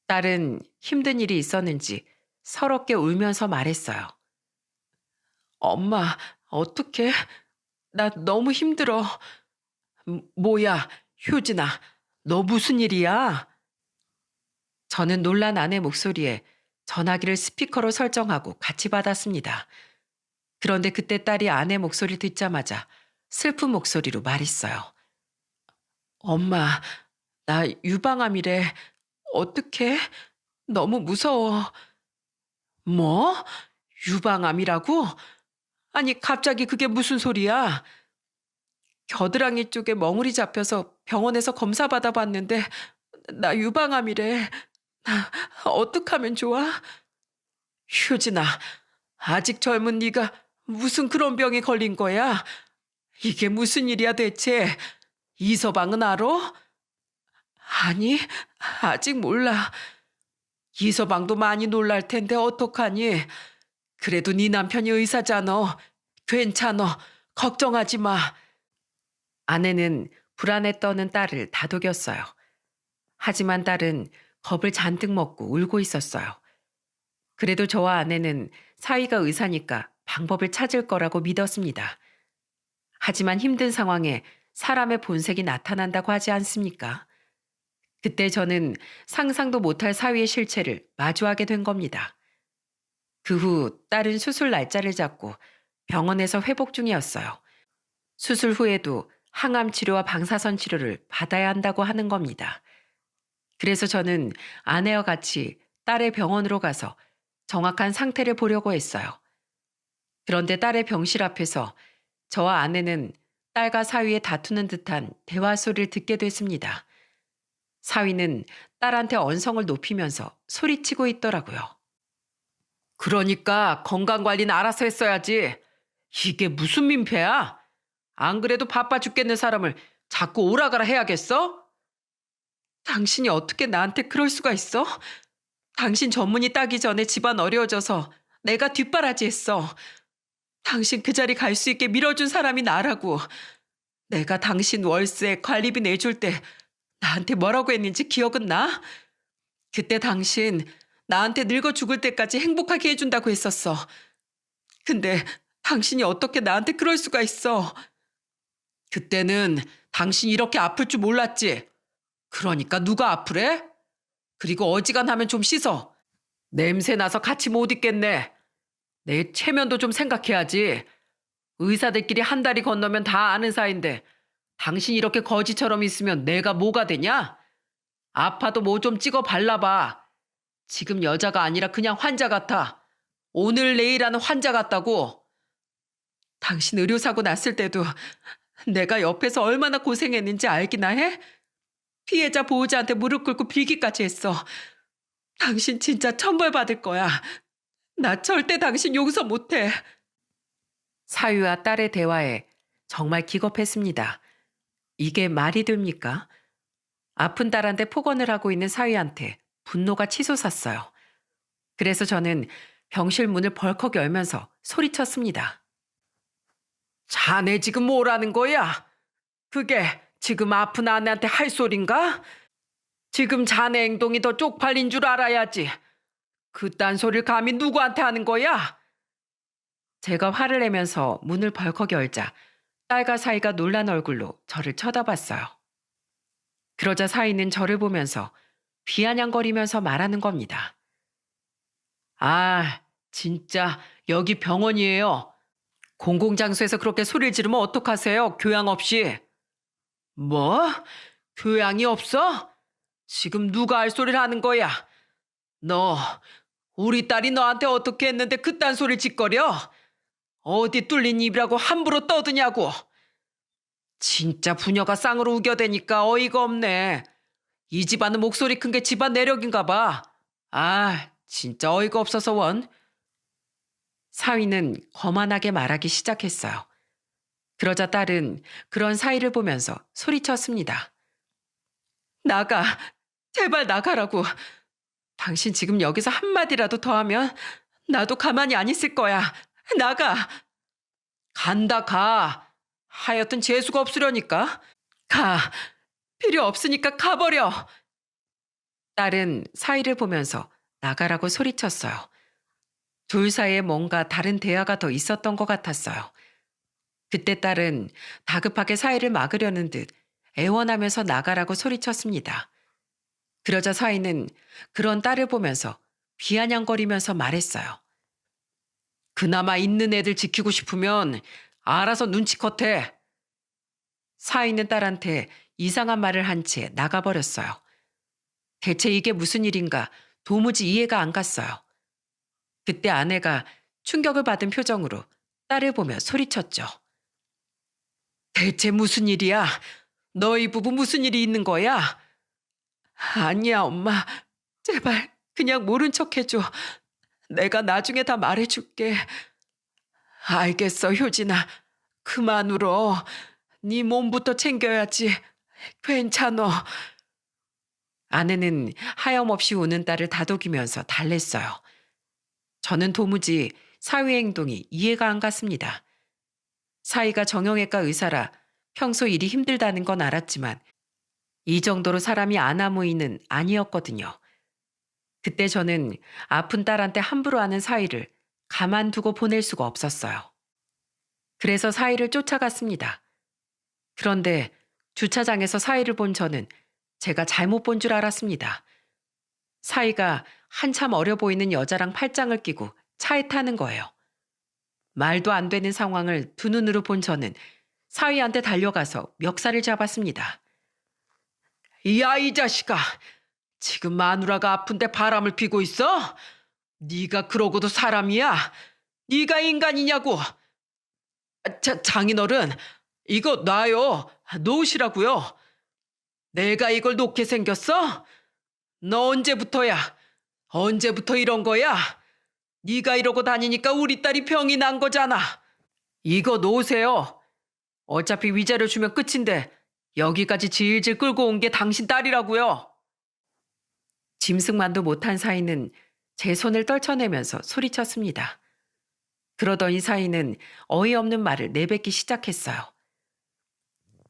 S1: 딸은 힘든 일이 있었는지 서럽게 울면서 말했어요. 엄마, 어떡해? 나 너무 힘들어. 뭐야, 효진아, 너 무슨 일이야? 저는 놀란 아내 목소리에 전화기를 스피커로 설정하고 같이 받았습니다. 그런데 그때 딸이 아내 목소리를 듣자마자 슬픈 목소리로 말했어요. 엄마, 나 유방암이래. 어떡해? 너무 무서워. 뭐? 유방암이라고? 아니, 갑자기 그게 무슨 소리야? 겨드랑이 쪽에 멍울이 잡혀서 병원에서 검사 받아봤는데 나 유방암이래. 어떡하면 좋아? 효진아, 아직 젊은 네가 무슨 그런 병에 걸린 거야? 이게 무슨 일이야 대체? 이서방은 알아? 아니, 아직 몰라. 이서방도 많이 놀랄 텐데 어떡하니? 그래도 네 남편이 의사잖아. 괜찮아. 걱정하지 마. 아내는 불안에 떠는 딸을 다독였어요. 하지만 딸은 겁을 잔뜩 먹고 울고 있었어요. 그래도 저와 아내는 사위가 의사니까 방법을 찾을 거라고 믿었습니다. 하지만 힘든 상황에 사람의 본색이 나타난다고 하지 않습니까? 그때 저는 상상도 못할 사위의 실체를 마주하게 된 겁니다. 그 후 딸은 수술 날짜를 잡고 병원에서 회복 중이었어요. 수술 후에도 항암 치료와 방사선 치료를 받아야 한다고 하는 겁니다. 그래서 저는 아내와 같이 딸의 병원으로 가서 정확한 상태를 보려고 했어요. 그런데 딸의 병실 앞에서 저와 아내는 딸과 사위의 다투는 듯한 대화 소리를 듣게 됐습니다. 사위는 딸한테 언성을 높이면서 소리치고 있더라고요. 그러니까 건강관리는 알아서 했어야지. 이게 무슨 민폐야? 안 그래도 바빠 죽겠는 사람을 자꾸 오라가라 해야겠어? 당신이 어떻게 나한테 그럴 수가 있어? 당신 전문의 따기 전에 집안 어려워져서 내가 뒷바라지했어. 당신 그 자리 갈 수 있게 밀어준 사람이 나라고. 내가 당신 월세 관리비 내줄 때 나한테 뭐라고 했는지 기억은 나? 그때 당신 나한테 늙어 죽을 때까지 행복하게 해준다고 했었어. 근데 당신이 어떻게 나한테 그럴 수가 있어? 그때는 당신 이렇게 아플 줄 몰랐지. 그러니까 누가 아프래? 그리고 어지간하면 좀 씻어. 냄새 나서 같이 못 있겠네. 내 체면도 좀 생각해야지. 의사들끼리 한 달이 건너면 다 아는 사이인데 당신 이렇게 거지처럼 있으면 내가 뭐가 되냐? 아파도 뭐 좀 찍어 발라봐. 지금 여자가 아니라 그냥 환자 같아. 오늘 내일 하는 환자 같다고. 당신 의료사고 났을 때도 내가 옆에서 얼마나 고생했는지 알기나 해? 피해자 보호자한테 무릎 꿇고 빌기까지 했어. 당신 진짜 천벌받을 거야. 나 절대 당신 용서 못해. 사위와 딸의 대화에 정말 기겁했습니다. 이게 말이 됩니까? 아픈 딸한테 폭언을 하고 있는 사위한테 분노가 치솟았어요. 그래서 저는 병실 문을 벌컥 열면서 소리쳤습니다. 자네 지금 뭐라는 거야? 그게 지금 아픈 아내한테 할 소린가? 지금 자네 행동이 더 쪽팔린 줄 알아야지. 그딴 소리를 감히 누구한테 하는 거야? 제가 화를 내면서 문을 벌컥 열자 딸과 사이가 놀란 얼굴로 저를 쳐다봤어요. 그러자 사이는 저를 보면서 비아냥거리면서 말하는 겁니다. 아, 진짜 여기 병원이에요. 공공장소에서 그렇게 소리를 지르면 어떡하세요? 교양 없이. 뭐? 교양이 없어? 지금 누가 할 소리를 하는 거야? 너, 우리 딸이 너한테 어떻게 했는데 그딴 소리를 짓거려? 어디 뚫린 입이라고 함부로 떠드냐고. 진짜 부녀가 쌍으로 우겨대니까 어이가 없네. 이 집안은 목소리 큰 게 집안 내력인가 봐. 아, 진짜 어이가 없어서 원. 사위는 거만하게 말하기 시작했어요. 그러자 딸은 그런 사위를 보면서 소리쳤습니다. 나가. 제발 나가라고. 당신 지금 여기서 한마디라도 더 하면 나도 가만히 안 있을 거야. 나가. 간다 가. 하여튼 재수가 없으려니까. 가. 필요 없으니까 가버려. 딸은 사위를 보면서 나가라고 소리쳤어요. 둘 사이에 뭔가 다른 대화가 더 있었던 것 같았어요. 그때 딸은 다급하게 사위를 막으려는 듯 애원하면서 나가라고 소리쳤습니다. 그러자 사위는 그런 딸을 보면서 비아냥거리면서 말했어요. 그나마 있는 애들 지키고 싶으면 알아서 눈치껏 해. 사위는 딸한테 이상한 말을 한 채 나가버렸어요. 대체 이게 무슨 일인가 도무지 이해가 안 갔어요. 그때 아내가 충격을 받은 표정으로 딸을 보며 소리쳤죠. 대체 무슨 일이야? 너희 부부 무슨 일이 있는 거야? 아니야, 엄마. 제발 그냥 모른 척 해줘. 내가 나중에 다 말해줄게. 알겠어, 효진아. 그만 울어. 네 몸부터 챙겨야지. 괜찮어. 아내는 하염없이 우는 딸을 다독이면서 달랬어요. 저는 도무지 사위의 행동이 이해가 안 갔습니다. 사위가 정형외과 의사라 평소 일이 힘들다는 건 알았지만 이 정도로 사람이 아나무인은 아니었거든요. 그때 저는 아픈 딸한테 함부로 하는 사위를 가만두고 보낼 수가 없었어요. 그래서 사위를 쫓아갔습니다. 그런데 주차장에서 사위를 본 저는 제가 잘못 본 줄 알았습니다. 사위가 한참 어려 보이는 여자랑 팔짱을 끼고 차에 타는 거예요. 말도 안 되는 상황을 두 눈으로 본 저는 사위한테 달려가서 멱살을 잡았습니다. 야, 이 자식아. 지금 마누라가 아픈데 바람을 피고 있어? 네가 그러고도 사람이야? 네가 인간이냐고. 장인어른, 이거 놔요. 놓으시라고요. 내가 이걸 놓게 생겼어? 너 언제부터야? 언제부터 이런 거야? 네가 이러고 다니니까 우리 딸이 병이 난 거잖아. 이거 놓으세요. 어차피 위자료 주면 끝인데 여기까지 질질 끌고 온 게 당신 딸이라고요. 짐승만도 못한 사위는 제 손을 떨쳐내면서 소리쳤습니다. 그러던 이 사위는 어이없는 말을 내뱉기 시작했어요.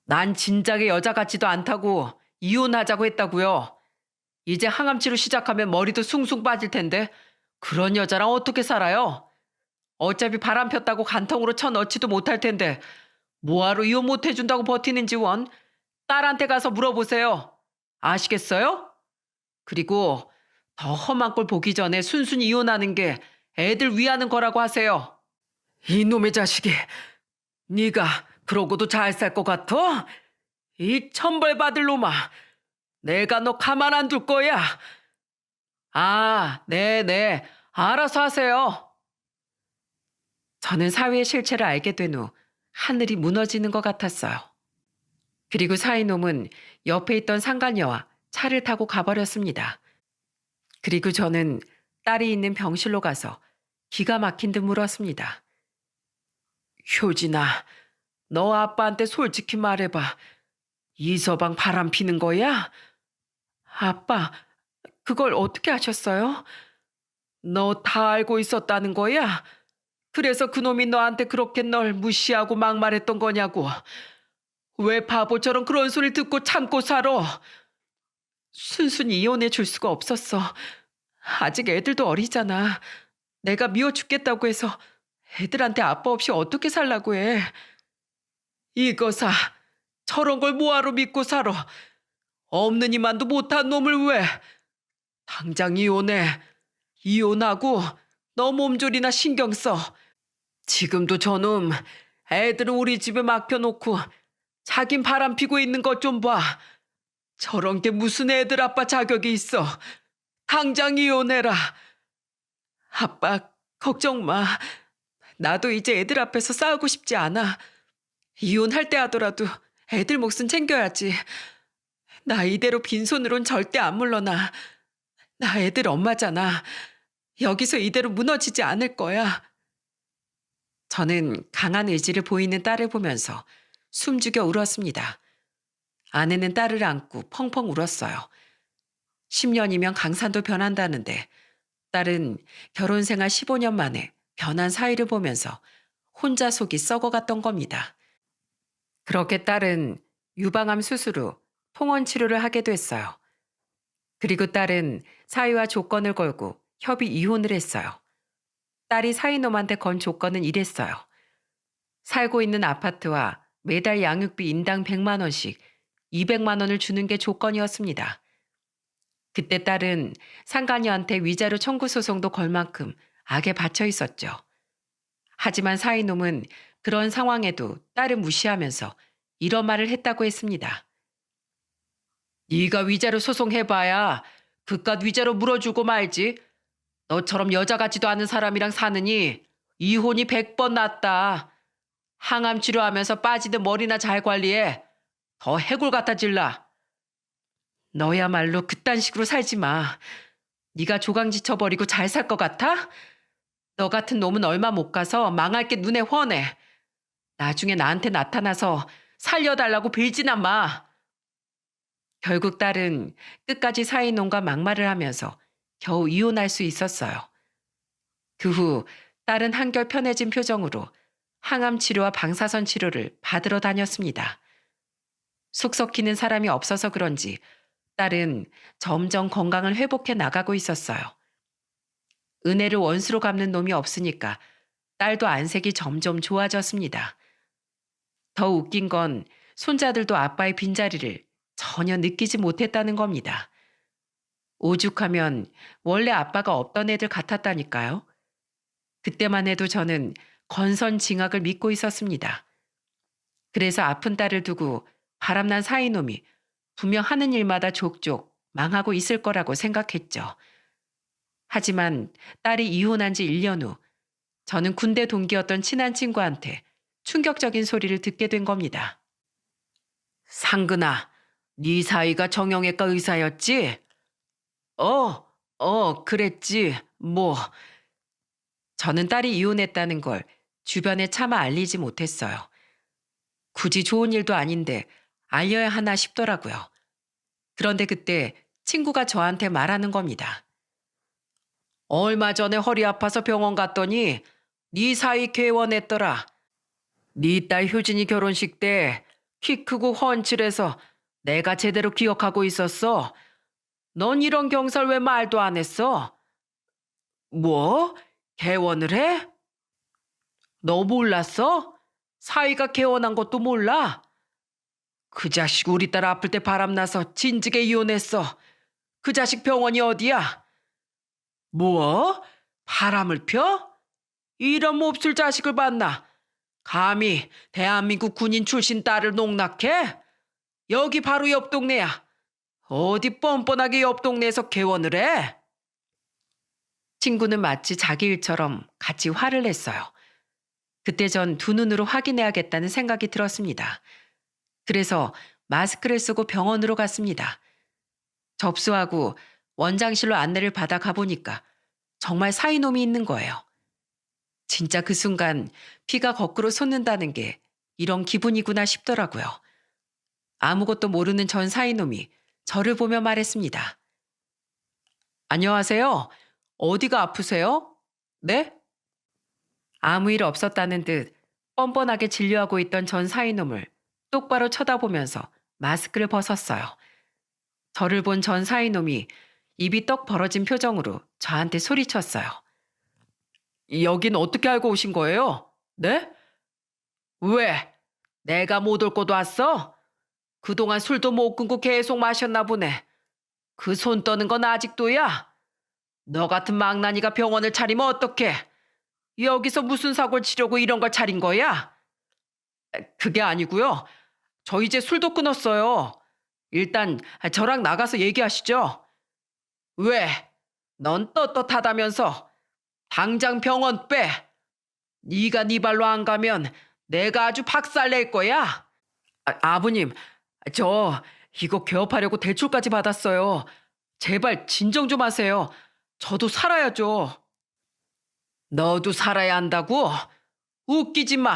S1: 난 진작에 여자 같지도 않다고 이혼하자고 했다고요. 이제 항암치료 시작하면 머리도 숭숭 빠질 텐데 그런 여자랑 어떻게 살아요? 어차피 바람 폈다고 간통으로 쳐 넣지도 못할 텐데 뭐하러 이혼 못 해준다고 버티는지 원 딸한테 가서 물어보세요. 아시겠어요? 그리고 더 험한 꼴 보기 전에 순순히 이혼하는 게 애들 위하는 거라고 하세요. 이놈의 자식이 네가 그러고도 잘 살 것 같아? 이 천벌 받을 놈아. 내가 너 가만 안 둘 거야. 아, 네네. 알아서 하세요. 저는 사위의 실체를 알게 된 후 하늘이 무너지는 것 같았어요. 그리고 사위놈은 옆에 있던 상간녀와 차를 타고 가버렸습니다. 그리고 저는 딸이 있는 병실로 가서 기가 막힌 듯 물었습니다. 효진아, 너 아빠한테 솔직히 말해봐. 이서방 바람 피는 거야? 아빠, 그걸 어떻게 아셨어요? 너 다 알고 있었다는 거야? 그래서 그놈이 너한테 그렇게 널 무시하고 막말했던 거냐고. 왜 바보처럼 그런 소리를 듣고 참고 살아? 순순히 이혼해 줄 수가 없었어. 아직 애들도 어리잖아. 내가 미워 죽겠다고 해서 애들한테 아빠 없이 어떻게 살라고 해. 이거사, 저런 걸 뭐하러 믿고 살아. 없는 이만도 못한 놈을 왜. 당장 이혼해. 이혼하고 너 몸조리나 신경 써. 지금도 저놈 애들은 우리 집에 맡겨놓고 자긴 바람 피고 있는 것 좀 봐. 저런 게 무슨 애들 아빠 자격이 있어. 당장 이혼해라. 아빠 걱정 마. 나도 이제 애들 앞에서 싸우고 싶지 않아. 이혼할 때 하더라도 애들 몫은 챙겨야지. 나 이대로 빈손으론 절대 안 물러나. 나 애들 엄마잖아. 여기서 이대로 무너지지 않을 거야. 저는 강한 의지를 보이는 딸을 보면서 숨죽여 울었습니다. 아내는 딸을 안고 펑펑 울었어요. 10년이면 강산도 변한다는데 딸은 결혼 생활 15년 만에 변한 사위를 보면서 혼자 속이 썩어갔던 겁니다. 그렇게 딸은 유방암 수술 후 통원 치료를 하게 됐어요. 그리고 딸은 사위와 조건을 걸고 협의 이혼을 했어요. 딸이 사위놈한테 건 조건은 이랬어요. 살고 있는 아파트와 매달 양육비 인당 100만 원씩 200만 원을 주는 게 조건이었습니다. 그때 딸은 상간녀한테 위자료 청구 소송도 걸 만큼 악에 받쳐 있었죠. 하지만 사위놈은 그런 상황에도 딸을 무시하면서 이런 말을 했다고 했습니다. 네가 위자료 소송해봐야 그깟 위자료 물어주고 말지. 너처럼 여자 같지도 않은 사람이랑 사느니 이혼이 100번 낫다. 항암 치료하면서 빠지는 머리나 잘 관리해. 더 해골 같아질라. 너야말로 그딴 식으로 살지 마. 네가 조강지 쳐버리고 잘 살 것 같아? 너 같은 놈은 얼마 못 가서 망할 게 눈에 훤해. 나중에 나한테 나타나서 살려달라고 빌지나 마. 결국 딸은 끝까지 사위놈과 막말을 하면서 겨우 이혼할 수 있었어요. 그 후 딸은 한결 편해진 표정으로 항암 치료와 방사선 치료를 받으러 다녔습니다. 속 썩히는 사람이 없어서 그런지 딸은 점점 건강을 회복해 나가고 있었어요. 은혜를 원수로 갚는 놈이 없으니까 딸도 안색이 점점 좋아졌습니다. 더 웃긴 건 손자들도 아빠의 빈자리를 전혀 느끼지 못했다는 겁니다. 오죽하면 원래 아빠가 없던 애들 같았다니까요. 그때만 해도 저는 건선징악을 믿고 있었습니다. 그래서 아픈 딸을 두고 바람난 사이놈이 분명 하는 일마다 족족 망하고 있을 거라고 생각했죠. 하지만 딸이 이혼한 지 1년 후 저는 군대 동기였던 친한 친구한테 충격적인 소리를 듣게 된 겁니다. 상근아, 네 사이가 정형외과 의사였지? 그랬지. 뭐. 저는 딸이 이혼했다는 걸 주변에 차마 알리지 못했어요. 굳이 좋은 일도 아닌데 알려야 하나 싶더라고요. 그런데 그때 친구가 저한테 말하는 겁니다. 얼마 전에 허리 아파서 병원 갔더니 네 사위 개원했더라. 네 딸 효진이 결혼식 때 키 크고 훤칠해서 내가 제대로 기억하고 있었어. 넌 이런 경설 왜 말도 안 했어? 뭐? 개원을 해? 너 몰랐어? 사위가 개원한 것도 몰라? 그 자식 우리 딸 아플 때 바람나서 진즉에 이혼했어. 그 자식 병원이 어디야? 뭐? 바람을 펴? 이런 몹쓸 자식을 봤나? 감히 대한민국 군인 출신 딸을 농락해? 여기 바로 옆 동네야. 어디 뻔뻔하게 옆 동네에서 개원을 해? 친구는 마치 자기 일처럼 같이 화를 냈어요. 그때 전 두 눈으로 확인해야겠다는 생각이 들었습니다. 그래서 마스크를 쓰고 병원으로 갔습니다. 접수하고 원장실로 안내를 받아 가보니까 정말 사이놈이 있는 거예요. 진짜 그 순간 피가 거꾸로 솟는다는 게 이런 기분이구나 싶더라고요. 아무것도 모르는 전 사이놈이 저를 보며 말했습니다. 안녕하세요. 어디가 아프세요? 네? 아무 일 없었다는 듯 뻔뻔하게 진료하고 있던 전 사이놈을 똑바로 쳐다보면서 마스크를 벗었어요. 저를 본 전 사이놈이 입이 떡 벌어진 표정으로 저한테 소리쳤어요. 여긴 어떻게 알고 오신 거예요? 네? 왜? 내가 못 올 곳 왔어? 그동안 술도 못 끊고 계속 마셨나 보네. 그 손 떠는 건 아직도야? 너 같은 망나니가 병원을 차리면 어떡해? 여기서 무슨 사고를 치려고 이런 걸 차린 거야? 그게 아니고요. 저 이제 술도 끊었어요. 일단 저랑 나가서 얘기하시죠. 왜? 넌 떳떳하다면서. 당장 병원 빼. 네가 네 발로 안 가면 내가 아주 박살낼 거야. 아버님, 저 이거 개업하려고 대출까지 받았어요. 제발 진정 좀 하세요. 저도 살아야죠. 너도 살아야 한다고? 웃기지 마.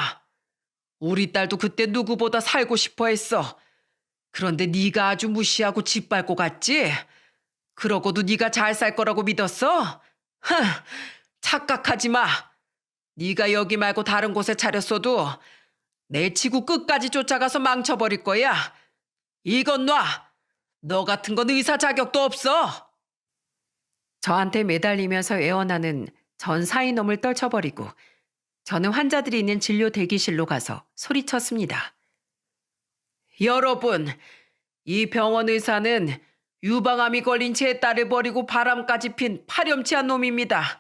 S1: 우리 딸도 그때 누구보다 살고 싶어 했어. 그런데 네가 아주 무시하고 짓밟고 갔지? 그러고도 네가 잘 살 거라고 믿었어? 흥, 착각하지 마. 네가 여기 말고 다른 곳에 차렸어도 내 지구 끝까지 쫓아가서 망쳐버릴 거야. 이건 놔. 너 같은 건 의사 자격도 없어. 저한테 매달리면서 애원하는 전 사이놈을 떨쳐버리고 저는 환자들이 있는 진료 대기실로 가서 소리쳤습니다. 여러분, 이 병원 의사는 유방암이 걸린 제 딸을 버리고 바람까지 핀 파렴치한 놈입니다.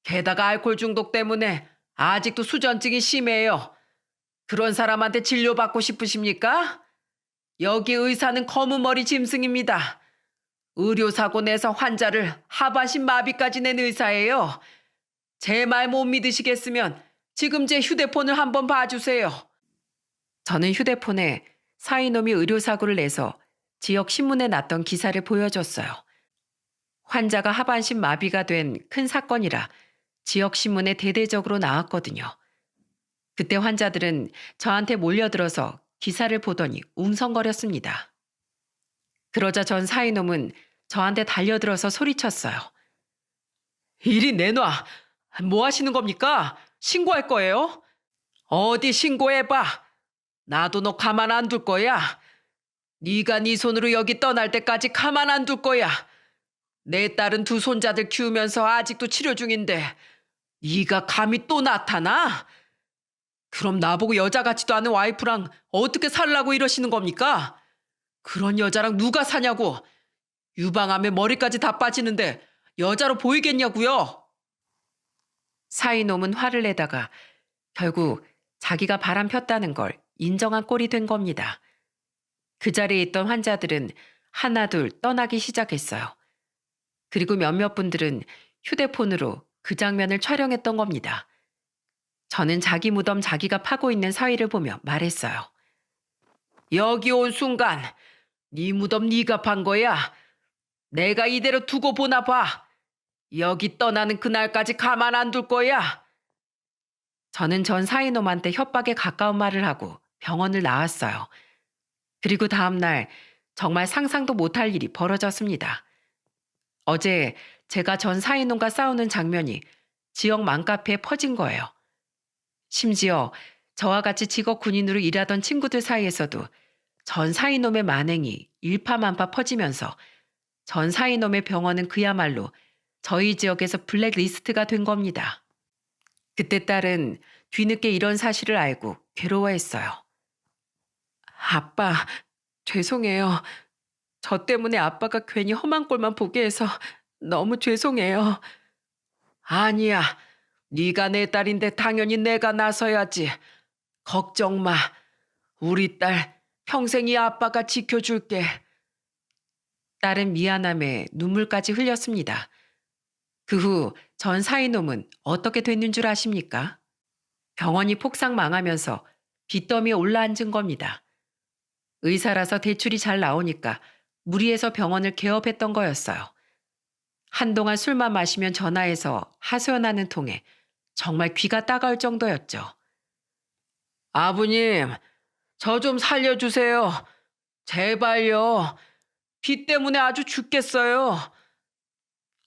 S1: 게다가 알코올 중독 때문에 아직도 수전증이 심해요. 그런 사람한테 진료받고 싶으십니까? 여기 의사는 검은 머리 짐승입니다. 의료사고 내서 환자를 하반신 마비까지 낸 의사예요. 제 말 못 믿으시겠으면 지금 제 휴대폰을 한번 봐주세요. 저는 휴대폰에 사이놈이 의료사고를 내서 지역 신문에 났던 기사를 보여줬어요. 환자가 하반신 마비가 된 큰 사건이라 지역 신문에 대대적으로 나왔거든요. 그때 환자들은 저한테 몰려들어서 기사를 보더니 웅성거렸습니다. 그러자 전 사이놈은 저한테 달려들어서 소리쳤어요. 이리 내놔. 뭐 하시는 겁니까? 신고할 거예요? 어디 신고해봐. 나도 너 가만 안 둘 거야. 네가 네 손으로 여기 떠날 때까지 가만 안 둘 거야. 내 딸은 두 손자들 키우면서 아직도 치료 중인데 네가 감히 또 나타나? 그럼 나보고 여자 같지도 않은 와이프랑 어떻게 살라고 이러시는 겁니까? 그런 여자랑 누가 사냐고. 유방암에 머리까지 다 빠지는데 여자로 보이겠냐고요. 사이놈은 화를 내다가 결국 자기가 바람 폈다는 걸 인정한 꼴이 된 겁니다. 그 자리에 있던 환자들은 하나둘 떠나기 시작했어요. 그리고 몇몇 분들은 휴대폰으로 그 장면을 촬영했던 겁니다. 저는 자기 무덤 자기가 파고 있는 사위를 보며 말했어요. 여기 온 순간 네 무덤 네가 판 거야. 내가 이대로 두고 보나 봐. 여기 떠나는 그날까지 가만 안 둘 거야. 저는 전 사이놈한테 협박에 가까운 말을 하고 병원을 나왔어요. 그리고 다음 날 정말 상상도 못할 일이 벌어졌습니다. 어제 제가 전 사이놈과 싸우는 장면이 지역 맘카페에 퍼진 거예요. 심지어 저와 같이 직업 군인으로 일하던 친구들 사이에서도 전 사이놈의 만행이 일파만파 퍼지면서 전 사이놈의 병원은 그야말로 저희 지역에서 블랙리스트가 된 겁니다. 그때 딸은 뒤늦게 이런 사실을 알고 괴로워했어요. 아빠, 죄송해요. 저 때문에 아빠가 괜히 험한 꼴만 보게 해서 너무 죄송해요. 아니야. 네가 내 딸인데 당연히 내가 나서야지. 걱정 마. 우리 딸 평생 이 아빠가 지켜줄게. 딸은 미안함에 눈물까지 흘렸습니다. 그 후 전 사이놈은 어떻게 됐는 줄 아십니까? 병원이 폭삭 망하면서 빚더미에 올라앉은 겁니다. 의사라서 대출이 잘 나오니까 무리해서 병원을 개업했던 거였어요. 한동안 술만 마시면 전화해서 하소연하는 통에 정말 귀가 따가울 정도였죠. 아버님, 저 좀 살려주세요. 제발요. 빚 때문에 아주 죽겠어요.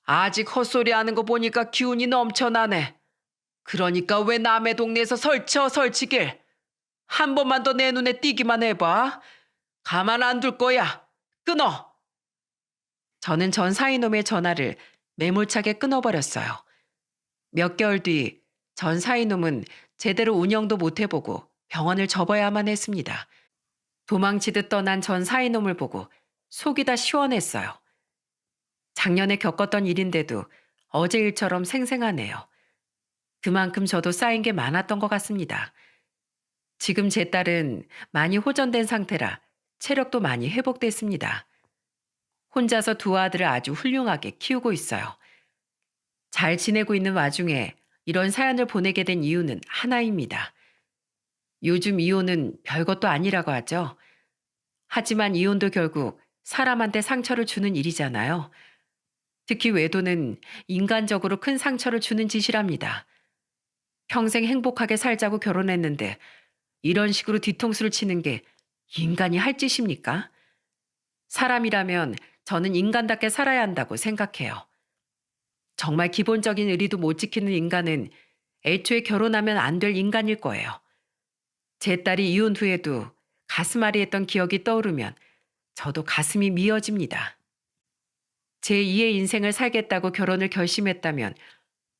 S1: 아직 헛소리 하는 거 보니까 기운이 넘쳐나네. 그러니까 왜 남의 동네에서 설치길. 한 번만 더 내 눈에 띄기만 해봐. 가만 안 둘 거야. 끊어. 저는 전 사이놈의 전화를 매몰차게 끊어버렸어요. 몇 개월 뒤 전 사이놈은 제대로 운영도 못 해보고 병원을 접어야만 했습니다. 도망치듯 떠난 전 사이놈을 보고 속이 다 시원했어요. 작년에 겪었던 일인데도 어제 일처럼 생생하네요. 그만큼 저도 쌓인 게 많았던 것 같습니다. 지금 제 딸은 많이 호전된 상태라 체력도 많이 회복됐습니다. 혼자서 두 아들을 아주 훌륭하게 키우고 있어요. 잘 지내고 있는 와중에 이런 사연을 보내게 된 이유는 하나입니다. 요즘 이혼은 별것도 아니라고 하죠. 하지만 이혼도 결국 사람한테 상처를 주는 일이잖아요. 특히 외도는 인간적으로 큰 상처를 주는 짓이랍니다. 평생 행복하게 살자고 결혼했는데 이런 식으로 뒤통수를 치는 게 인간이 할 짓입니까? 사람이라면 저는 인간답게 살아야 한다고 생각해요. 정말 기본적인 의리도 못 지키는 인간은 애초에 결혼하면 안 될 인간일 거예요. 제 딸이 이혼 후에도 가슴앓이 했던 기억이 떠오르면 저도 가슴이 미어집니다. 제2의 인생을 살겠다고 결혼을 결심했다면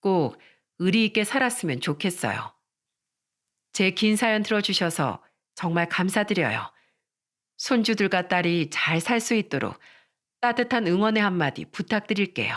S1: 꼭 의리 있게 살았으면 좋겠어요. 제 긴 사연 들어주셔서 정말 감사드려요. 손주들과 딸이 잘 살 수 있도록 따뜻한 응원의 한마디 부탁드릴게요.